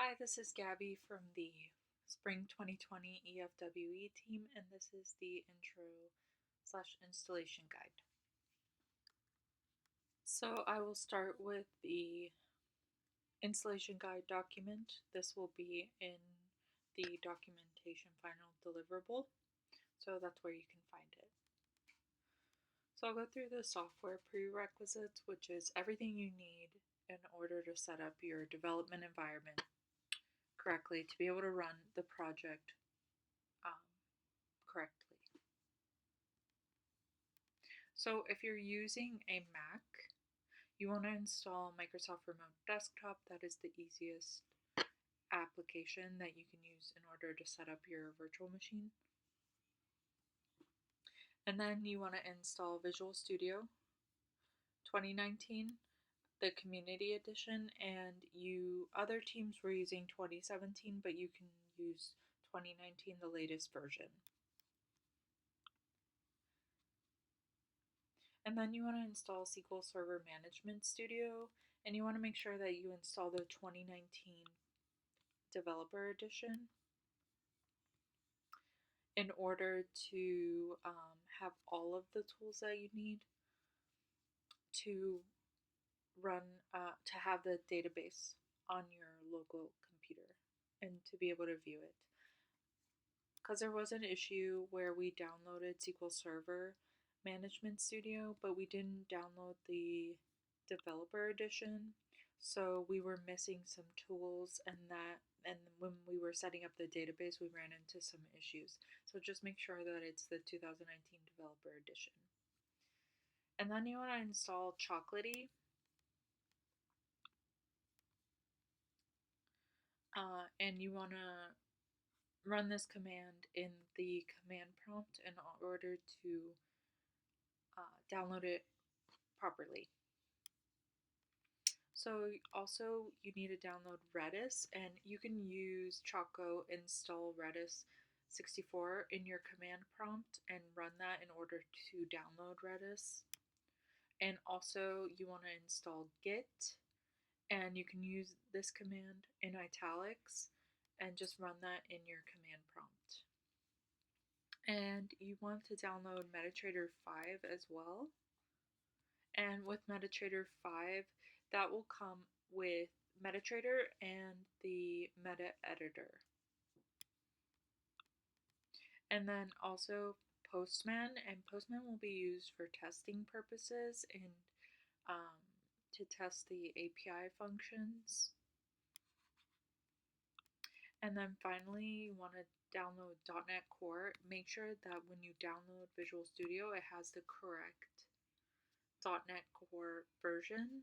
Hi, this is Gabby from the Spring 2020 EFWE team, and this is the intro/installation guide. So I will start with the installation guide document. This will be in the documentation final deliverable, so that's where you can find it. So I'll go through the software prerequisites, which is everything you need in order to set up your development environment correctly to be able to run the project correctly. So if you're using a Mac, you want to install Microsoft Remote Desktop. That is the easiest application that you can use in order to set up your virtual machine. And then you want to install Visual Studio 2019, the Community Edition, and other teams were using 2017, but you can use 2019, the latest version. And then you want to install SQL Server Management Studio, and you want to make sure that you install the 2019 Developer Edition in order to have all of the tools that you need to run, to have the database on your local computer and to be able to view it. Because there was an issue where we downloaded SQL Server Management Studio, but we didn't download the Developer Edition, so we were missing some tools, and when we were setting up the database, we ran into some issues. So just make sure that it's the 2019 Developer Edition. And then you want to install Chocolatey. And you want to run this command in the command prompt in order to download it properly. So also you need to download Redis, and you can use Choco install Redis 64 in your command prompt and run that in order to download Redis. And also you want to install Git, and you can use this command in italics and just run that in your command prompt. And you want to download MetaTrader 5 as well. And with MetaTrader 5, that will come with MetaTrader and the meta editor. And then also Postman, and Postman will be used for testing purposes and to test the API functions. And then finally, you want to download .NET Core. Make sure that when you download Visual Studio, it has the correct .NET Core version,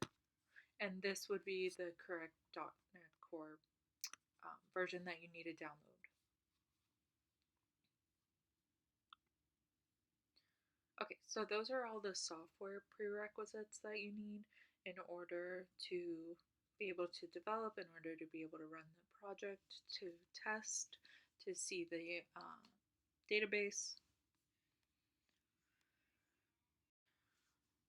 and this would be the correct .NET Core version that you need to download. Okay, so those are all the software prerequisites that you need in order to be able to develop, in order to be able to run the project, to test, to see the database.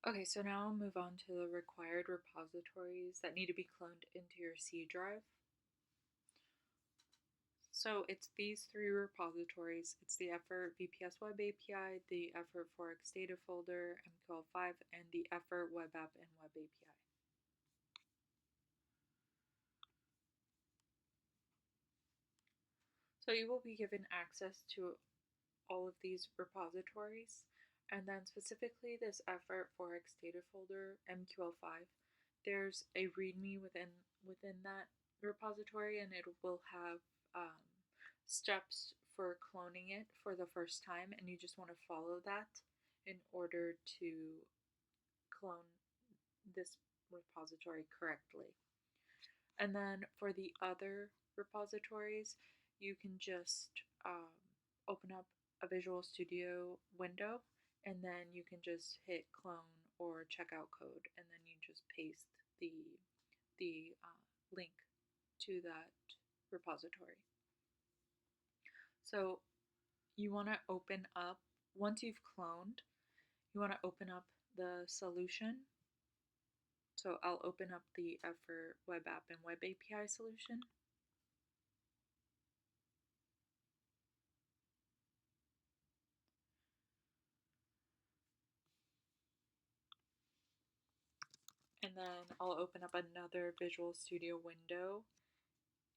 Okay, so now I'll move on to the required repositories that need to be cloned into your C drive. So it's these three repositories. It's the effort VPS Web API, the effort Forex data folder, MQL5, and the effort web app and web API. So you will be given access to all of these repositories, and then specifically this effort Forex data folder, MQL5, there's a README within that repository, and it will have steps for cloning it for the first time, and you just want to follow that in order to clone this repository correctly. And then for the other repositories, you can just open up a Visual Studio window, and then you can just hit clone or checkout code, and then you just paste the link to that repository. So you want to open up, once you've cloned, you want to open up the solution. So I'll open up the effort web app and web API solution. then I'll open up another Visual Studio window,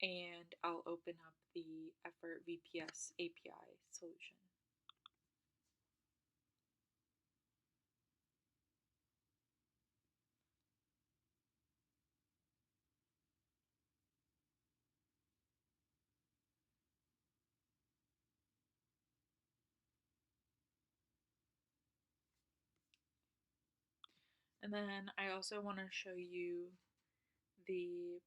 and I'll open up the Effort VPS API solution. And then I also want to show you the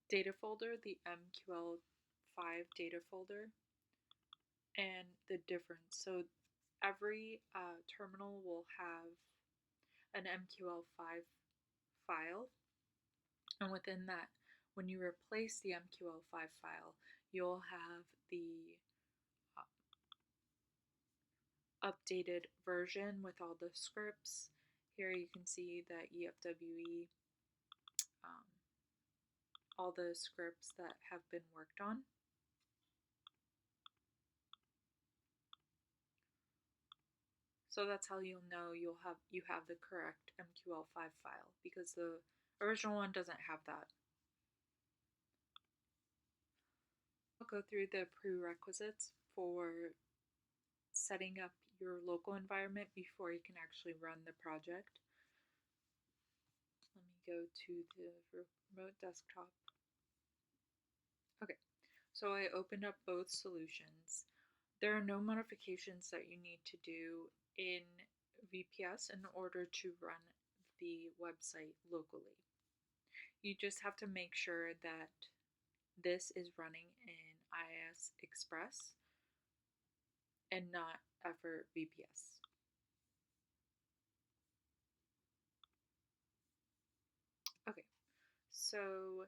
data folder, the MQL5 data folder, and the difference. So every terminal will have an MQL5 file, and within that, when you replace the MQL5 file, you'll have the updated version with all the scripts. Here you can see the EFWE, all the scripts that have been worked on. So that's how you'll know you have the correct MQL5 file, because the original one doesn't have that. I'll go through the prerequisites for setting up your local environment before you can actually run the project. Let me go to the remote desktop. Okay, so I opened up both solutions. There are no modifications that you need to do in VPS in order to run the website locally. You just have to make sure that this is running in IIS Express and not Effort VPS. Okay, so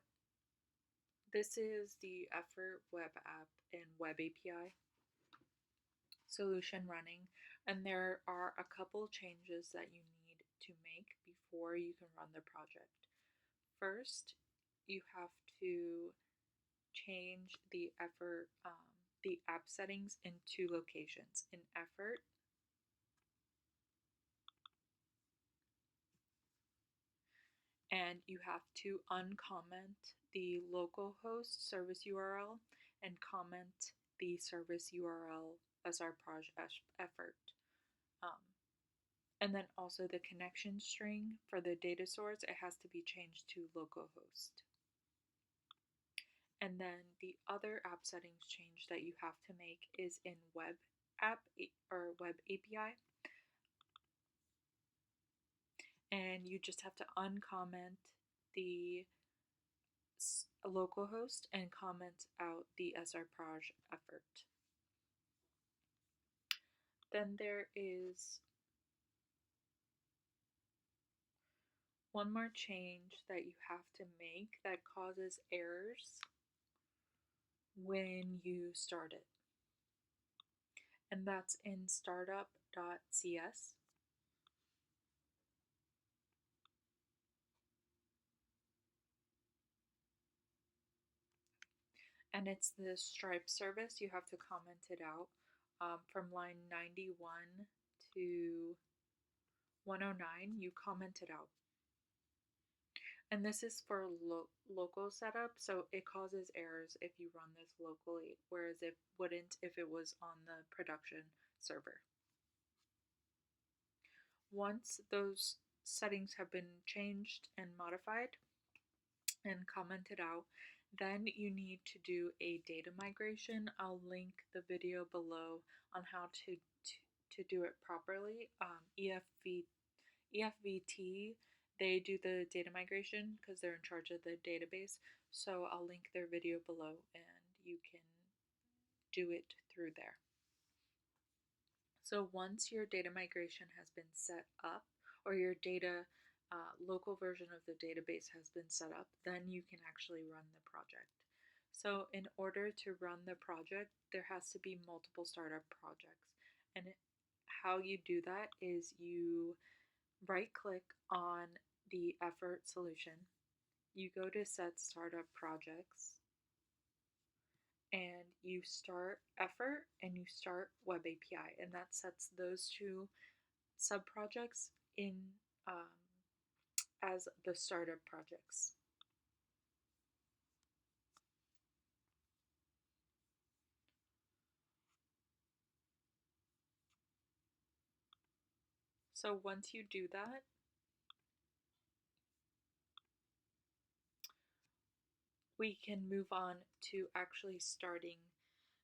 this is the Effort web app and web API solution running, and there are a couple changes that you need to make before you can run the project. First, you have to change the Effort, the app settings in two locations, in Effort and you have to uncomment the localhost service URL and comment the service URL as our project effort. And then also the connection string for the data source, it has to be changed to localhost. And then the other app settings change that you have to make is in web app or web API. And you just have to uncomment the localhost and comment out the srproj effort. Then there is one more change that you have to make that causes errors when you start it. And that's in startup.cs. And it's the Stripe service. You have to comment it out from line 91 to 109. You comment it out. And this is for local setup, so it causes errors if you run this locally, whereas it wouldn't if it was on the production server. Once those settings have been changed and modified and commented out, then you need to do a data migration. I'll link the video below on how to do it properly. EFWE, they do the data migration because they're in charge of the database. So I'll link their video below and you can do it through there. So once your data migration has been set up, or your data local version of the database has been set up, then you can actually run the project. So in order to run the project, there has to be multiple startup projects. And how you do that is you right-click on the Effort solution, you go to Set Startup Projects, and you start Effort and you start Web API, and that sets those two sub-projects in as the startup projects. So once you do that, we can move on to actually starting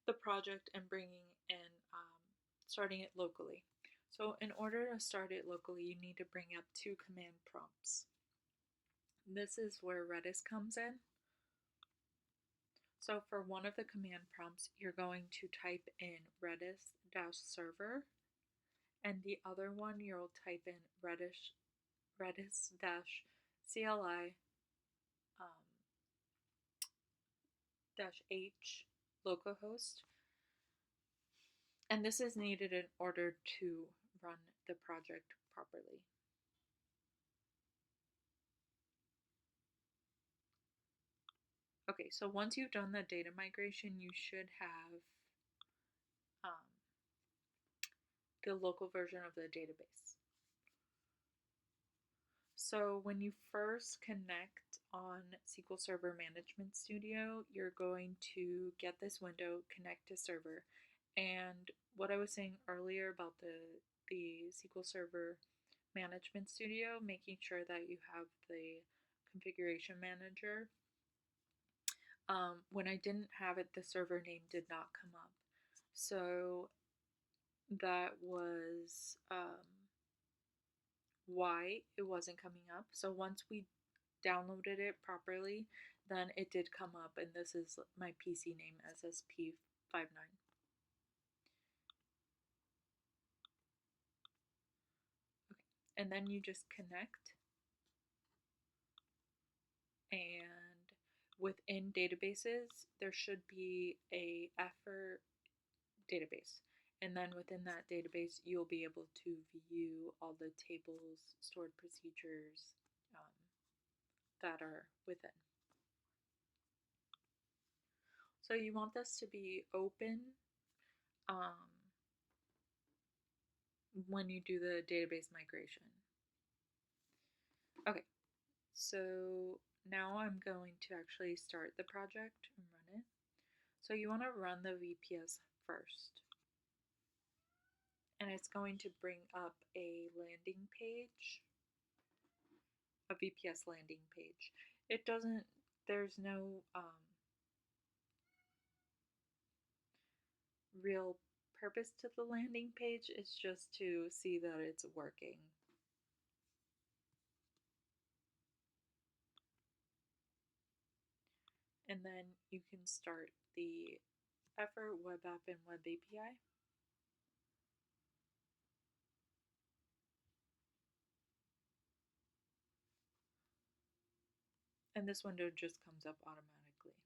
the project and bringing in, starting it locally. So in order to start it locally, you need to bring up 2 command prompts. This is where Redis comes in. So for one of the command prompts, you're going to type in redis-server, and the other one you'll type in redis-cli -h localhost, and this is needed in order to run the project properly. Okay, so once you've done the data migration, you should have the local version of the database. So when you first connect on SQL Server Management Studio, you're going to get this window, connect to server. And what I was saying earlier about the SQL Server Management Studio, making sure that you have the configuration manager. When I didn't have it, the server name did not come up. So that was why it wasn't coming up. So once we downloaded it properly, then it did come up, and this is my PC name, SSP59. Okay, and then you just connect, and within databases, there should be a effort database. And then within that database, you'll be able to view all the tables, stored procedures that are within. So you want this to be open when you do the database migration. Okay, so now I'm going to actually start the project and run it. So you want to run the VPS first. And it's going to bring up a landing page, a VPS landing page. It doesn't, there's no real purpose to the landing page. It's just to see that it's working. And then you can start the effort web app and web API. And this window just comes up automatically.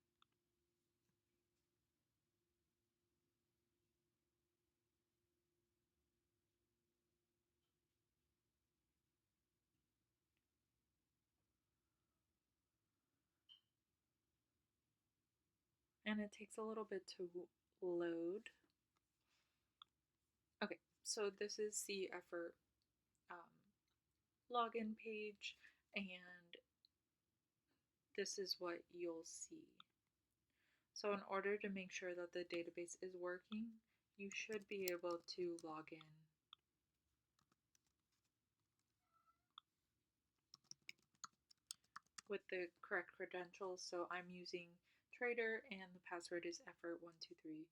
And it takes a little bit to load. Okay, so this is the effort login page, and this is what you'll see. So in order to make sure that the database is working, you should be able to log in. With the correct credentials, so I'm using Trader and the password is effort1234.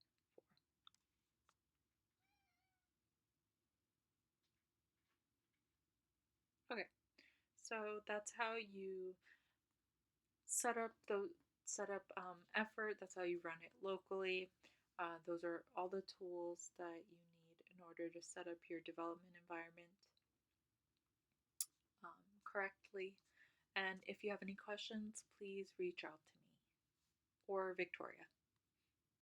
Okay, so that's how you set up effort. That's how you run it locally. Those are all the tools that you need in order to set up your development environment correctly. And if you have any questions, please reach out to me or Victoria.